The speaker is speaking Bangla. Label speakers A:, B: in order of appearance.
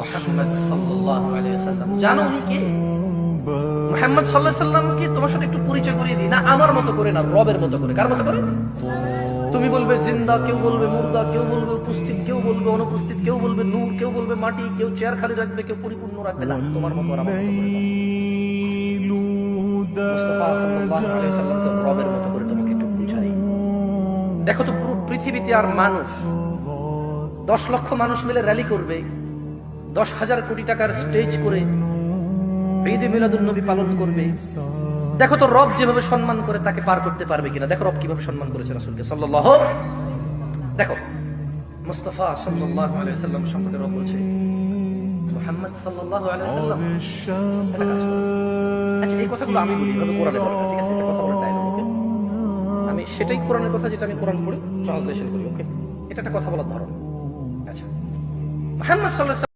A: মুহাম্মদ সাল্লাল্লাহু আলাইহি ওয়াসাল্লাম। জানো উনি কে? মুহাম্মদ সাল্লাল্লাহু আলাইহি ওয়াসাল্লামকে তোমার সাথে একটু পরিচয় করিয়ে দিই না, আমার মতো করে না, রবের মতো করে। কার মতো করে? তুমি বলবে জিন্দা, কেউ বলবে মুর্দা, কেউ বলবে উপস্থিত, কেউ বলবে অনুপস্থিত, কেউ বলবে নূর, কেউ বলবে মাটি, কেউ চেয়ার খালি রাখবে, কেউ পরিপূর্ণ রাখবে। না, তোমার মতো আর আমার মতো করে না। মুস্তাফা সাল্লাল্লাহু আলাইহি ওয়াসাল্লামকে রবের মতো করে তোমাকে একটু বুঝাই। দেখো তো পুরো পৃথিবীতে আর মানুষ 10 লক্ষ মানুষ মিলে র্যালি করবে, 10,000 কোটি টাকার স্টেজ করে ঈদে মিলাদুন নবী পালন করবে। দেখো তো রব যেভাবে সম্মান করে তাকে পার করতে পারবে কিনা। দেখো রব কিভাবে সম্মান করেছে রাসূলকে সাল্লাল্লাহু। দেখো মুস্তাফা সাল্লাল্লাহু আলাইহি ওয়াসাল্লাম সম্পর্কে রব বলছে মুহাম্মদ সাল্লাল্লাহু আলাইহি ওয়াসাল্লাম। আচ্ছা, এই কথাগুলো আমি বলি এভাবে কোরআনে বলা, ঠিক আছে? এটা কথা বলার ডায়লগ, ওকে? আমি সেটাই কোরআনের কথা যেটা আমি কোরআন পড়ে ট্রান্সলেশন করি, ওকে? এটা একটা কথা বলার ধরন। আচ্ছা, মুহাম্মদ সাল্লাল্লাহু